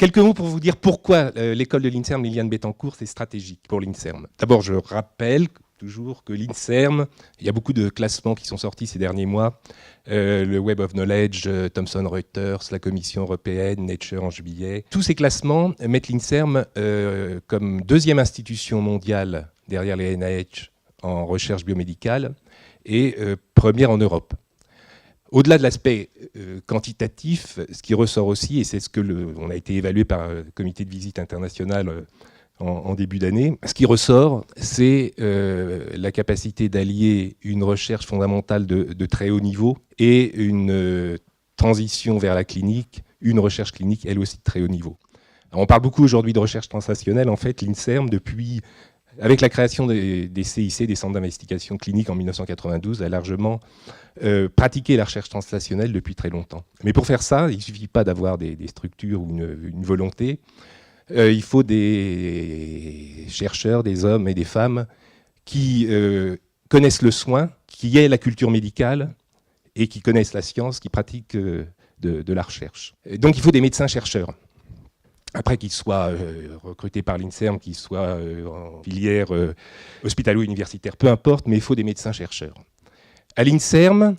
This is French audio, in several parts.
quelques mots pour vous dire pourquoi l'école de l'INSERM Liliane Bettencourt, c'est stratégique pour l'INSERM. D'abord, je rappelle toujours que l'INSERM, il y a beaucoup de classements qui sont sortis ces derniers mois, le Web of Knowledge, Thomson Reuters, la Commission européenne, Nature en juillet. Tous ces classements mettent l'INSERM comme deuxième institution mondiale derrière les NIH en recherche biomédicale et première en Europe. Au-delà de l'aspect quantitatif, ce qui ressort aussi, et c'est ce que on a été évalué par le comité de visite international en début d'année, ce qui ressort, c'est la capacité d'allier une recherche fondamentale de très haut niveau et une transition vers la clinique, une recherche clinique, elle aussi de très haut niveau. Alors, on parle beaucoup aujourd'hui de recherche translationnelle. En fait, l'INSERM, avec la création des CIC, des centres d'investigation clinique en 1992, a largement pratiqué la recherche translationnelle depuis très longtemps. Mais pour faire ça, il ne suffit pas d'avoir des structures ou une volonté. Il faut des chercheurs, des hommes et des femmes qui connaissent le soin, qui aient la culture médicale et qui connaissent la science, qui pratiquent de la recherche. Donc il faut des médecins-chercheurs. Après qu'ils soient recrutés par l'INSERM, qu'ils soient en filière hospitalo-universitaire, peu importe, mais il faut des médecins-chercheurs. À l'INSERM,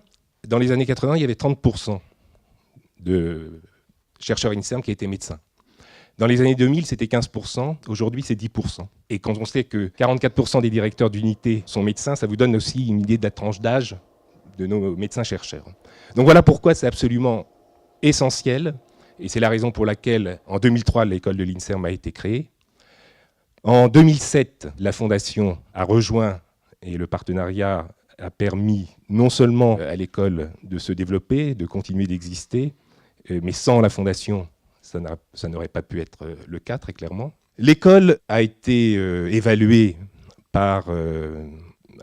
dans les années 80, il y avait 30% de chercheurs INSERM qui étaient médecins. Dans les années 2000, c'était 15%, aujourd'hui c'est 10%. Et quand on sait que 44% des directeurs d'unité sont médecins, ça vous donne aussi une idée de la tranche d'âge de nos médecins-chercheurs. Donc voilà pourquoi c'est absolument essentiel, et c'est la raison pour laquelle, en 2003, l'école de l'INSERM a été créée. En 2007, la Fondation a rejoint, et le partenariat a permis non seulement à l'école de se développer, de continuer d'exister, mais sans la Fondation, ça n'aurait pas pu être le cas, très clairement. L'école a été évaluée par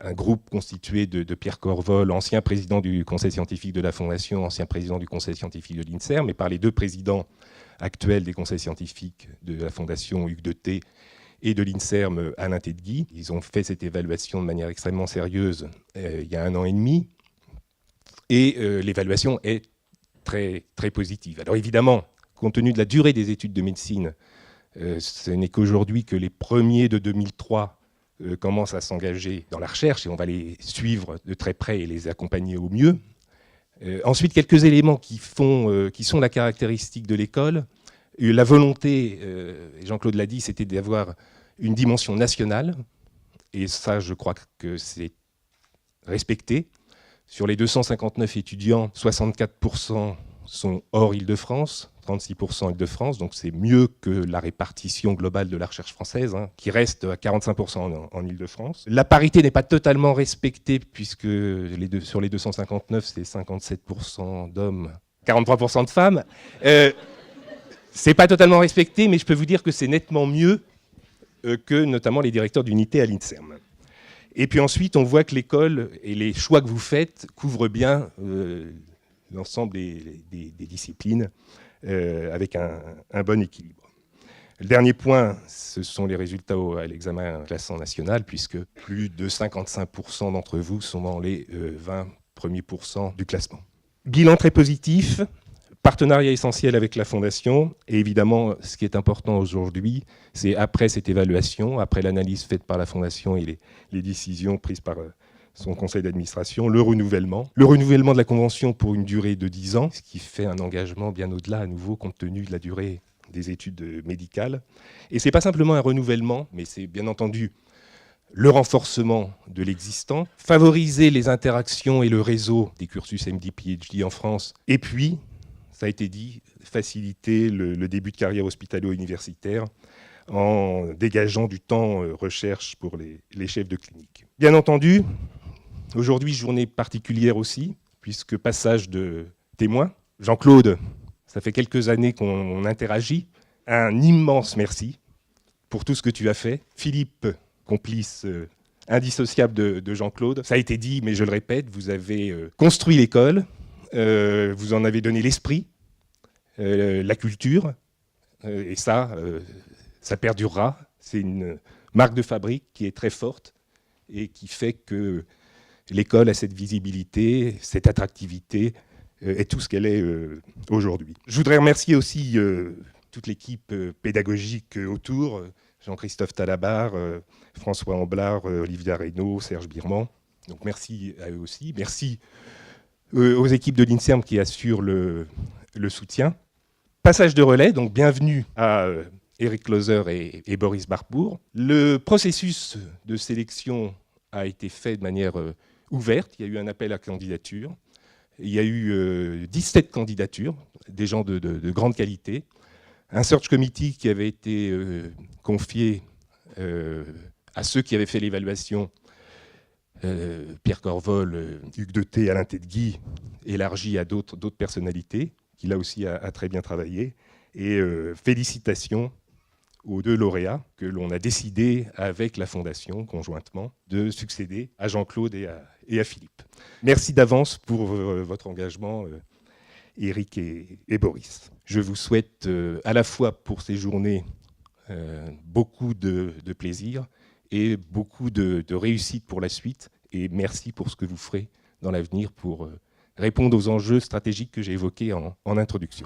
un groupe constitué de Pierre Corvol, ancien président du conseil scientifique de la Fondation, ancien président du conseil scientifique de l'INSERM, et par les deux présidents actuels des conseils scientifiques de la Fondation, Hugues Deté, et de l'INSERM, Alain Tedgui. Ils ont fait cette évaluation de manière extrêmement sérieuse il y a 1 an et demi, et l'évaluation est très, très positive. Alors évidemment, compte tenu de la durée des études de médecine, ce n'est qu'aujourd'hui que les premiers de 2003 commencent à s'engager dans la recherche, et on va les suivre de très près et les accompagner au mieux. Ensuite, quelques éléments qui sont la caractéristique de l'école. La volonté, Jean-Claude l'a dit, c'était d'avoir une dimension nationale, et ça, je crois que c'est respecté. Sur les 259 étudiants, 64% sont hors Île-de-France, 36% Île-de-France, donc c'est mieux que la répartition globale de la recherche française, qui reste à 45% en Île-de-France. La parité n'est pas totalement respectée, puisque sur les 259, c'est 57% d'hommes, 43% de femmes. C'est pas totalement respecté, mais je peux vous dire que c'est nettement mieux que notamment les directeurs d'unité à l'INSERM. Et puis ensuite, on voit que l'école et les choix que vous faites couvrent bien l'ensemble des disciplines avec un bon équilibre. Le dernier point, ce sont les résultats à l'examen classant national, puisque plus de 55% d'entre vous sont dans les 20 premiers pourcents du classement. Bilan très positif, partenariat essentiel avec la Fondation, et évidemment, ce qui est important aujourd'hui, c'est après cette évaluation, après l'analyse faite par la Fondation et les décisions prises par son conseil d'administration, le renouvellement de la convention pour une durée de 10 ans, ce qui fait un engagement bien au-delà, à nouveau, compte tenu de la durée des études médicales. Et ce n'est pas simplement un renouvellement, mais c'est bien entendu le renforcement de l'existant, favoriser les interactions et le réseau des cursus MD-PhD en France, et puis, ça a été dit, faciliter le début de carrière hospitalo-universitaire en dégageant du temps recherche pour les chefs de clinique. Bien entendu, aujourd'hui, journée particulière aussi, puisque passage de témoin. Jean-Claude, ça fait quelques années qu'on interagit. Un immense merci pour tout ce que tu as fait. Philippe, complice indissociable de Jean-Claude. Ça a été dit, mais je le répète, vous avez construit l'école, vous en avez donné l'esprit, la culture, et ça perdurera. C'est une marque de fabrique qui est très forte et qui fait que l'école a cette visibilité, cette attractivité, et tout ce qu'elle est aujourd'hui. Je voudrais remercier aussi toute l'équipe pédagogique autour, Jean-Christophe Talabar, François Amblard, Olivia Reynaud, Serge Birman. Donc merci à eux aussi. Merci aux équipes de l'INSERM qui assurent le soutien. Passage de relais, donc bienvenue à Eric Closer et Boris Barbour. Le processus de sélection a été fait de manière ouverte. Il y a eu un appel à candidature. Il y a eu 17 candidatures, des gens de grande qualité. Un search committee qui avait été confié à ceux qui avaient fait l'évaluation, Pierre Corvol, Hugues Deté, Alain Tedgui, élargi à d'autres personnalités, qui là aussi a très bien travaillé. Et félicitations aux 2 lauréats que l'on a décidé avec la Fondation, conjointement, de succéder à Jean-Claude et à Philippe. Merci d'avance pour votre engagement, Éric et Boris. Je vous souhaite à la fois pour ces journées beaucoup de plaisir et beaucoup de réussite pour la suite. Et merci pour ce que vous ferez dans l'avenir pour répondre aux enjeux stratégiques que j'ai évoqués en introduction.